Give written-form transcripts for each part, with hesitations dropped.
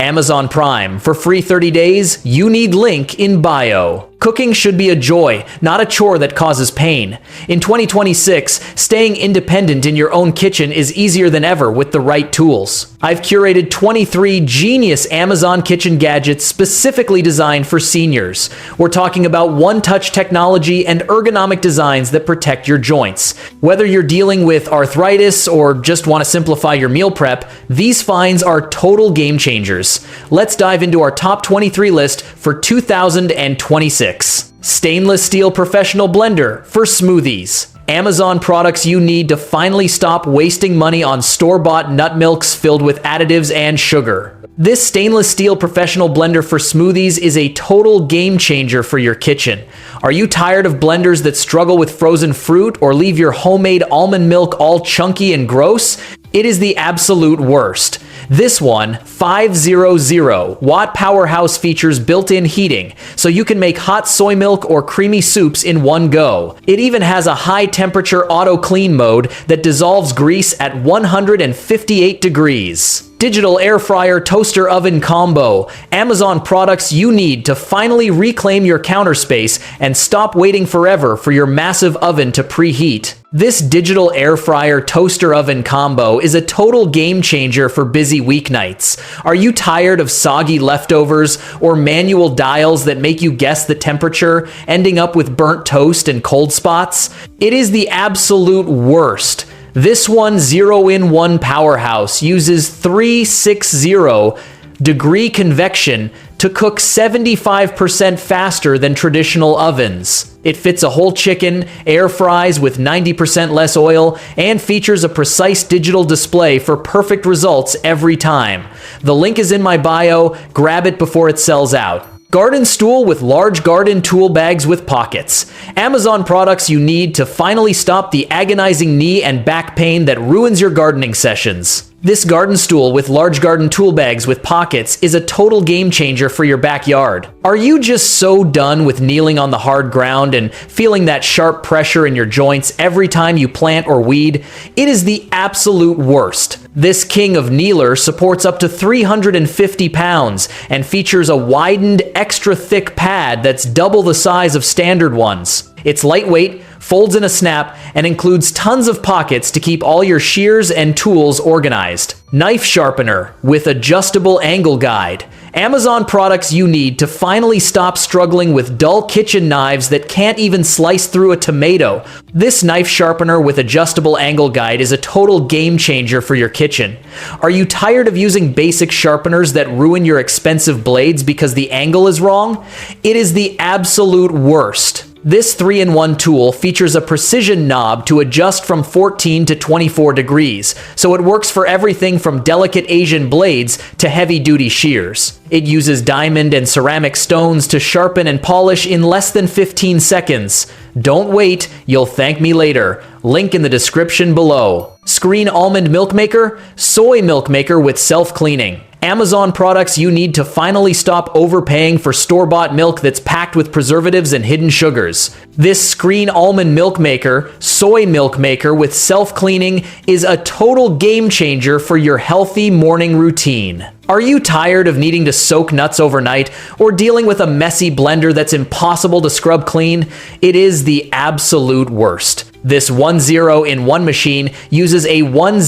Amazon Prime. For free 30 days, you need link in bio. Cooking should be a joy, not a chore that causes pain. In 2026, staying independent in your own kitchen is easier than ever with the right tools. I've curated 23 genius Amazon kitchen gadgets specifically designed for seniors. We're talking about one-touch technology and ergonomic designs that protect your joints. Whether you're dealing with arthritis or just want to simplify your meal prep, these finds are total game changers. Let's dive into our top 23 list for 2026. Stainless steel professional blender for smoothies. Amazon products you need to finally stop wasting money on store-bought nut milks filled with additives and sugar. This stainless steel professional blender for smoothies is a total game changer for your kitchen. Are you tired of blenders that struggle with frozen fruit or leave your homemade almond milk all chunky and gross? It is the absolute worst. This one, 500-watt powerhouse, features built-in heating, so you can make hot soy milk or creamy soups in one go. It even has a high-temperature auto-clean mode that dissolves grease at 158 degrees. Digital air fryer toaster oven combo. Amazon products you need to finally reclaim your counter space and stop waiting forever for your massive oven to preheat. This digital air fryer toaster oven combo is a total game changer for busy weeknights. Are you tired of soggy leftovers or manual dials that make you guess the temperature, ending up with burnt toast and cold spots? It is the absolute worst. This one 0-in-1 powerhouse uses 360-degree convection to cook 75% faster than traditional ovens. It fits a whole chicken, air fries with 90% less oil, and features a precise digital display for perfect results every time. The link is in my bio. Grab it before it sells out. Garden stool with large garden tool bags with pockets. Amazon products you need to finally stop the agonizing knee and back pain that ruins your gardening sessions. This garden stool with large garden tool bags with pockets is a total game changer for your backyard. Are you just so done with kneeling on the hard ground and feeling that sharp pressure in your joints every time you plant or weed? It is the absolute worst. This king of kneeler supports up to 350 pounds and features a widened, extra thick pad that's double the size of standard ones. It's lightweight, folds in a snap, and includes tons of pockets to keep all your shears and tools organized. Knife sharpener with adjustable angle guide. Amazon products you need to finally stop struggling with dull kitchen knives that can't even slice through a tomato. This knife sharpener with adjustable angle guide is a total game changer for your kitchen. Are you tired of using basic sharpeners that ruin your expensive blades because the angle is wrong? It is the absolute worst. This 3-in-1 tool features a precision knob to adjust from 14 to 24 degrees, so it works for everything from delicate Asian blades to heavy-duty shears. It uses diamond and ceramic stones to sharpen and polish in less than 15 seconds. Don't wait, you'll thank me later. Link in the description below. Screen almond milk maker, soy milk maker with self-cleaning. Amazon products you need to finally stop overpaying for store-bought milk that's packed with preservatives and hidden sugars. This screen almond milk maker, soy milk maker with self-cleaning is a total game changer for your healthy morning routine. Are you tired of needing to soak nuts overnight or dealing with a messy blender that's impossible to scrub clean? It is the absolute worst. This 10-in-1 machine uses a 10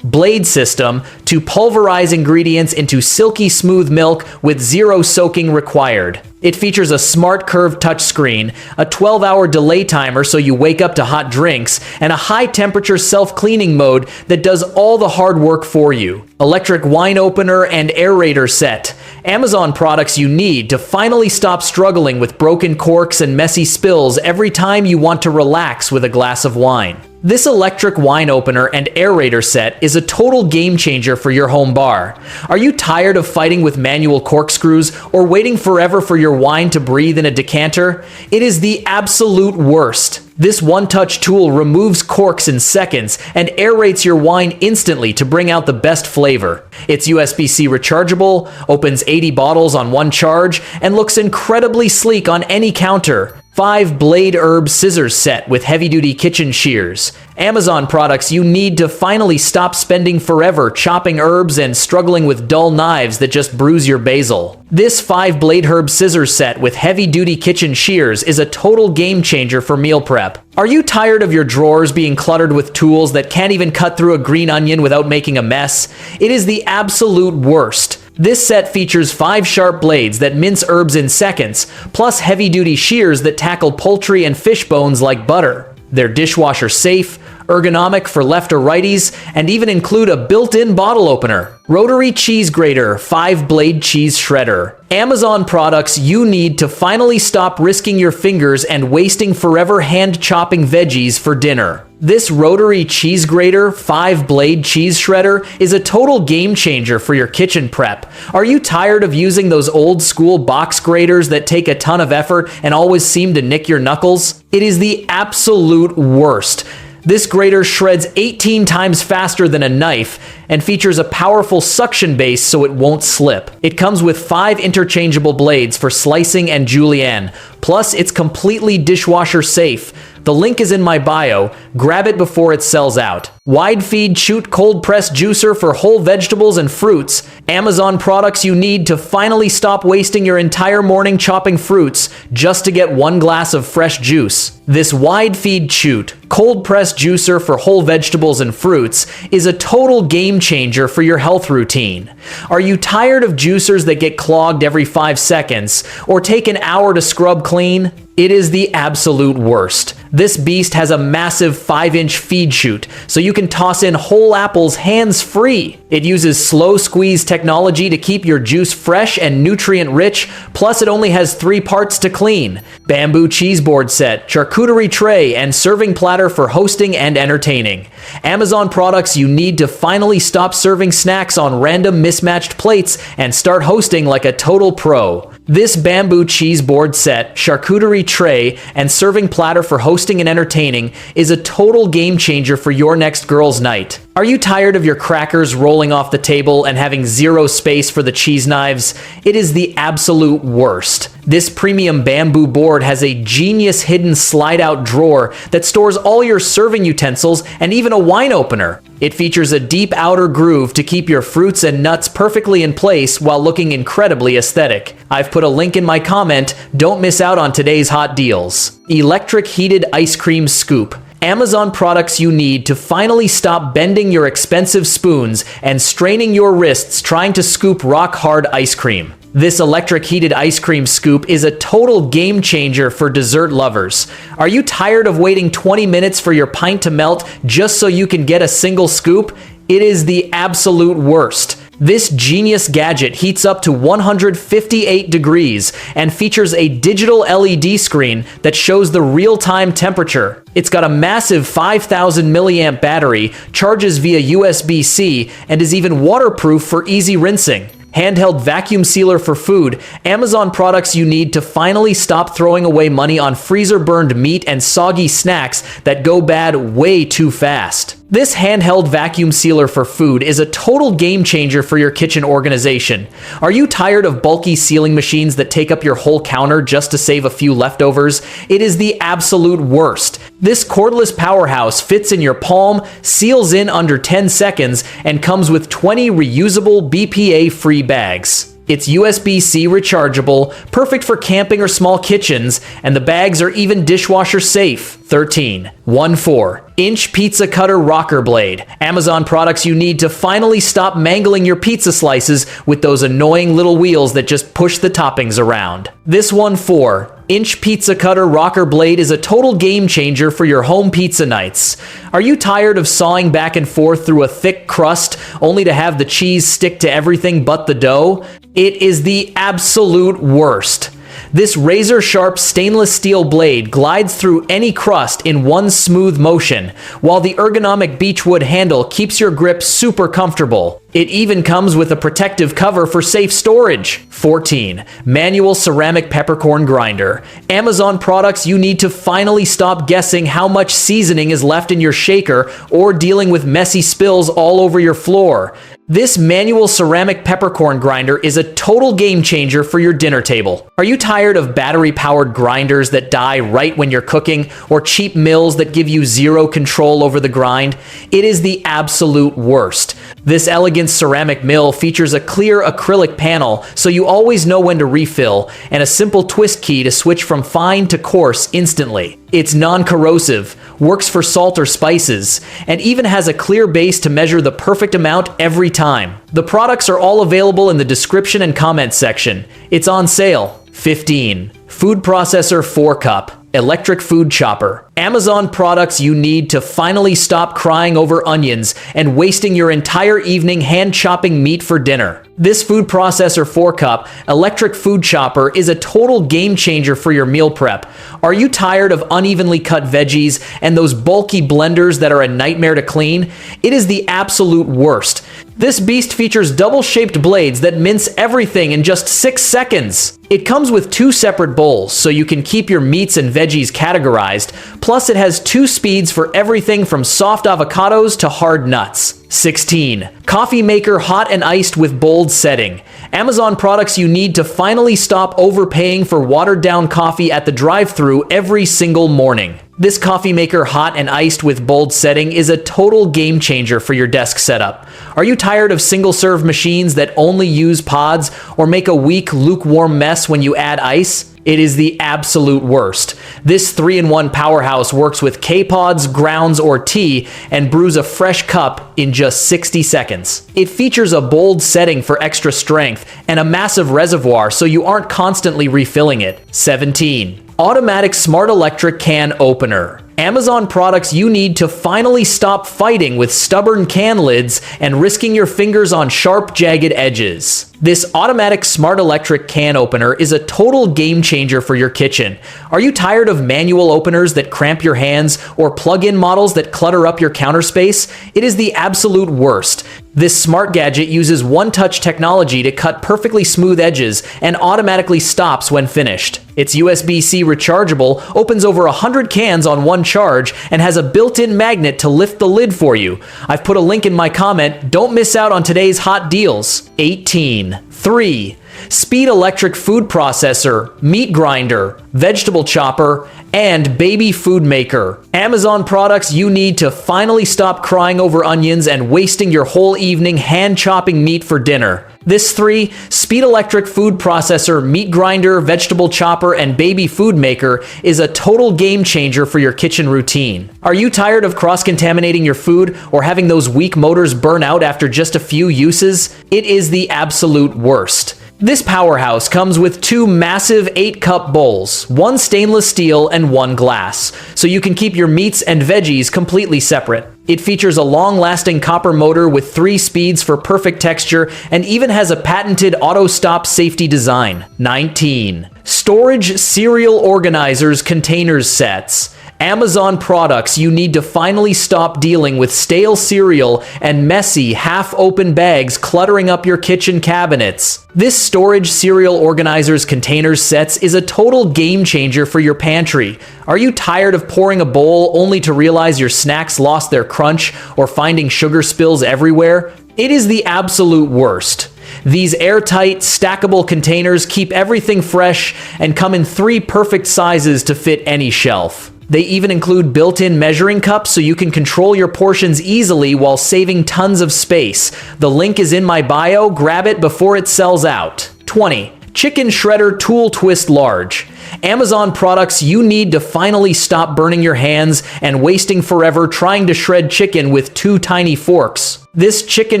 blade system to pulverize ingredients into silky smooth milk with zero soaking required. It features a smart curved touchscreen, a 12-hour delay timer so you wake up to hot drinks, and a high-temperature self-cleaning mode that does all the hard work for you. Electric wine opener and aerator set. Amazon products you need to finally stop struggling with broken corks and messy spills every time you want to relax with a glass of wine. This electric wine opener and aerator set is a total game changer for your home bar. Are you tired of fighting with manual corkscrews or waiting forever for your wine to breathe in a decanter? It is the absolute worst. This one-touch tool removes corks in seconds and aerates your wine instantly to bring out the best flavor. It's USB-C rechargeable, opens 80 bottles on one charge, and looks incredibly sleek on any counter. 5-blade herb scissors set with heavy-duty kitchen shears. Amazon products you need to finally stop spending forever chopping herbs and struggling with dull knives that just bruise your basil. This 5-blade herb scissors set with heavy-duty kitchen shears is a total game changer for meal prep. Are you tired of your drawers being cluttered with tools that can't even cut through a green onion without making a mess? It is the absolute worst. This set features 5 sharp blades that mince herbs in seconds, plus heavy-duty shears that tackle poultry and fish bones like butter. They're dishwasher safe, ergonomic for left or righties, and even include a built-in bottle opener. Rotary cheese grater, 5-blade cheese shredder. Amazon products you need to finally stop risking your fingers and wasting forever hand-chopping veggies for dinner. This rotary cheese grater, 5-blade cheese shredder is a total game changer for your kitchen prep. Are you tired of using those old school box graters that take a ton of effort and always seem to nick your knuckles? It is the absolute worst. This grater shreds 18 times faster than a knife and features a powerful suction base so it won't slip. It comes with 5 interchangeable blades for slicing and julienne, plus it's completely dishwasher safe. The link is in my bio. Grab it before it sells out. Wide feed chute cold press juicer for whole vegetables and fruits. Amazon products you need to finally stop wasting your entire morning chopping fruits just to get 1 glass of fresh juice. This wide feed chute cold press juicer for whole vegetables and fruits is a total game changer for your health routine. Are you tired of juicers that get clogged every 5 seconds or take an hour to scrub clean? It is the absolute worst. This beast has a massive 5-inch feed chute, so you can toss in whole apples hands-free. It uses slow squeeze technology to keep your juice fresh and nutrient-rich, plus it only has 3 parts to clean. Bamboo cheese board set, charcuterie tray, and serving platter for hosting and entertaining. Amazon products you need to finally stop serving snacks on random mismatched plates and start hosting like a total pro. This bamboo cheese board set, charcuterie tray, and serving platter for hosting and entertaining is a total game changer for your next girls' night. Are you tired of your crackers rolling off the table and having 0 space for the cheese knives? It is the absolute worst. This premium bamboo board has a genius hidden slide-out drawer that stores all your serving utensils and even a wine opener. It features a deep outer groove to keep your fruits and nuts perfectly in place while looking incredibly aesthetic. I've put a link in my comment. Don't miss out on today's hot deals. Electric heated ice cream scoop. Amazon products you need to finally stop bending your expensive spoons and straining your wrists trying to scoop rock-hard ice cream. This electric heated ice cream scoop is a total game changer for dessert lovers. Are you tired of waiting 20 minutes for your pint to melt just so you can get a single scoop? It is the absolute worst. This genius gadget heats up to 158 degrees and features a digital LED screen that shows the real-time temperature. It's got a massive 5,000 milliamp battery, charges via USB-C, and is even waterproof for easy rinsing. Handheld vacuum sealer for food. Amazon products you need to finally stop throwing away money on freezer-burned meat and soggy snacks that go bad way too fast. This handheld vacuum sealer for food is a total game changer for your kitchen organization. Are you tired of bulky sealing machines that take up your whole counter just to save a few leftovers? It is the absolute worst. This cordless powerhouse fits in your palm, seals in under 10 seconds, and comes with 20 reusable BPA-free bags. It's USB-C rechargeable, perfect for camping or small kitchens, and the bags are even dishwasher safe. 13. 1/4-inch pizza cutter rocker blade. Amazon products you need to finally stop mangling your pizza slices with those annoying little wheels that just push the toppings around. This 1/4-inch pizza cutter rocker blade is a total game changer for your home pizza nights. Are you tired of sawing back and forth through a thick crust only to have the cheese stick to everything but the dough? It is the absolute worst. This razor-sharp stainless steel blade glides through any crust in one smooth motion, while the ergonomic beechwood handle keeps your grip super comfortable. It even comes with a protective cover for safe storage. 14. Manual ceramic peppercorn grinder. Amazon products you need to finally stop guessing how much seasoning is left in your shaker or dealing with messy spills all over your floor. This manual ceramic peppercorn grinder is a total game changer for your dinner table. Are you tired of battery-powered grinders that die right when you're cooking, or cheap mills that give you zero control over the grind? It is the absolute worst. This elegant ceramic mill features a clear acrylic panel so you always know when to refill, and a simple twist key to switch from fine to coarse instantly. It's non-corrosive, works for salt or spices, and even has a clear base to measure the perfect amount every time. The products are all available in the description and comment section. It's on sale. 15. Food processor 4-cup. Electric food chopper. Amazon products you need to finally stop crying over onions and wasting your entire evening hand chopping meat for dinner. This food processor 4-cup electric food chopper is a total game changer for your meal prep. Are you tired of unevenly cut veggies and those bulky blenders that are a nightmare to clean? It is the absolute worst. This beast features double-shaped blades that mince everything in just 6 seconds. It comes with 2 separate bowls, so you can keep your meats and veggies categorized. Plus, it has 2 speeds for everything from soft avocados to hard nuts. 16. Coffee maker hot and iced with bold setting. Amazon products you need to finally stop overpaying for watered-down coffee at the drive-thru every single morning. This coffee maker hot and iced with bold setting is a total game changer for your desk setup. Are you tired of single-serve machines that only use pods or make a weak, lukewarm mess when you add ice? It is the absolute worst. This 3-in-1 powerhouse works with K-pods, grounds, or tea and brews a fresh cup in just 60 seconds. It features a bold setting for extra strength and a massive reservoir so you aren't constantly refilling it. 17. Automatic smart electric can opener. Amazon products you need to finally stop fighting with stubborn can lids and risking your fingers on sharp, jagged edges. This automatic smart electric can opener is a total game changer for your kitchen. Are you tired of manual openers that cramp your hands or plug-in models that clutter up your counter space? It is the absolute worst. This smart gadget uses one-touch technology to cut perfectly smooth edges and automatically stops when finished. It's USB-C rechargeable, opens over 100 cans on one charge, and has a built-in magnet to lift the lid for you. I've put a link in my comment. Don't miss out on today's hot deals. 18. 3. Speed electric food processor, meat grinder, vegetable chopper, and baby food maker. Amazon products you need to finally stop crying over onions and wasting your whole evening hand chopping meat for dinner. This 3. Speed electric food processor, meat grinder, vegetable chopper, and baby food maker is a total game changer for your kitchen routine. Are you tired of cross-contaminating your food or having those weak motors burn out after just a few uses? It is the absolute worst. This powerhouse comes with 2 massive 8-cup bowls, 1 stainless steel and 1 glass, so you can keep your meats and veggies completely separate. It features a long-lasting copper motor with 3 speeds for perfect texture and even has a patented auto-stop safety design. 19. Storage cereal organizers containers sets. Amazon products you need to finally stop dealing with stale cereal and messy, half-open bags cluttering up your kitchen cabinets. This storage cereal organizers containers sets is a total game changer for your pantry. Are you tired of pouring a bowl only to realize your snacks lost their crunch or finding sugar spills everywhere? It is the absolute worst. These airtight, stackable containers keep everything fresh and come in 3 perfect sizes to fit any shelf. They even include built-in measuring cups so you can control your portions easily while saving tons of space. The link is in my bio. Grab it before it sells out. 20. Chicken Shredder Tool Twist Large. Amazon products you need to finally stop burning your hands and wasting forever trying to shred chicken with 2 tiny forks. This Chicken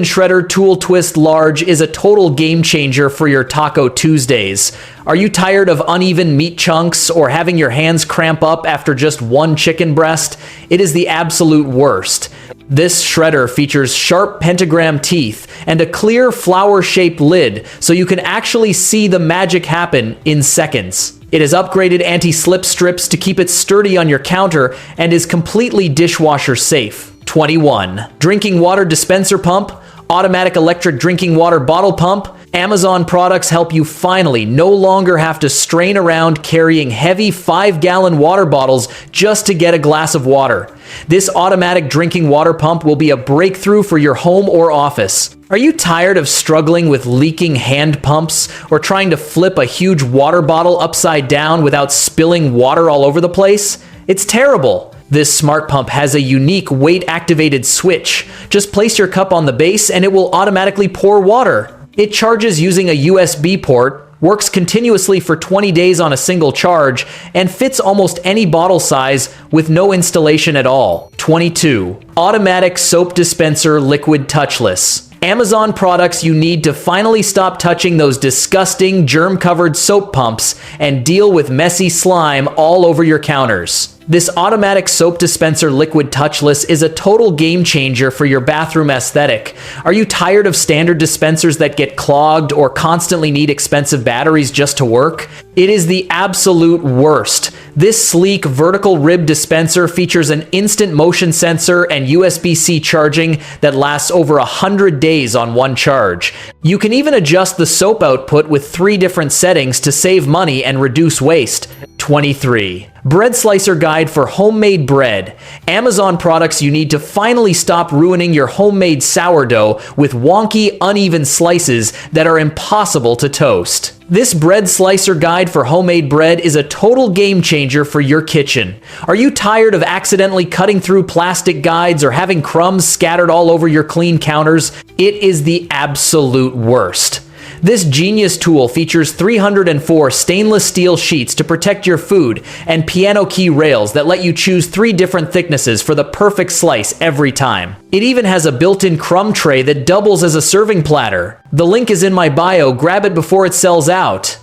Shredder Tool Twist Large is a total game changer for your Taco Tuesdays. Are you tired of uneven meat chunks or having your hands cramp up after just 1 chicken breast? It is the absolute worst. This shredder features sharp pentagram teeth and a clear flower-shaped lid so you can actually see the magic happen in seconds. It has upgraded anti-slip strips to keep it sturdy on your counter and is completely dishwasher safe. 21. Drinking water dispenser pump. Automatic electric drinking water bottle pump. Amazon products help you finally no longer have to strain around carrying heavy 5-gallon water bottles just to get a glass of water. This automatic drinking water pump will be a breakthrough for your home or office. Are you tired of struggling with leaking hand pumps or trying to flip a huge water bottle upside down without spilling water all over the place? It's terrible. This smart pump has a unique weight-activated switch. Just place your cup on the base and it will automatically pour water. It charges using a USB port, works continuously for 20 days on a single charge, and fits almost any bottle size with no installation at all. 22. Automatic soap dispenser liquid touchless. Amazon products you need to finally stop touching those disgusting germ-covered soap pumps and deal with messy slime all over your counters. This automatic soap dispenser liquid touchless is a total game changer for your bathroom aesthetic. Are you tired of standard dispensers that get clogged or constantly need expensive batteries just to work? It is the absolute worst. This sleek vertical rib dispenser features an instant motion sensor and USB-C charging that lasts over 100 days on one charge. You can even adjust the soap output with 3 different settings to save money and reduce waste. 23. Bread slicer guide for homemade bread. Amazon products you need to finally stop ruining your homemade sourdough with wonky, uneven slices that are impossible to toast. This bread slicer guide for homemade bread is a total game changer for your kitchen. Are you tired of accidentally cutting through plastic guides or having crumbs scattered all over your clean counters? It is the absolute worst. This genius tool features 304 stainless steel sheets to protect your food and piano key rails that let you choose 3 different thicknesses for the perfect slice every time. It even has a built-in crumb tray that doubles as a serving platter. The link is in my bio, grab it before it sells out.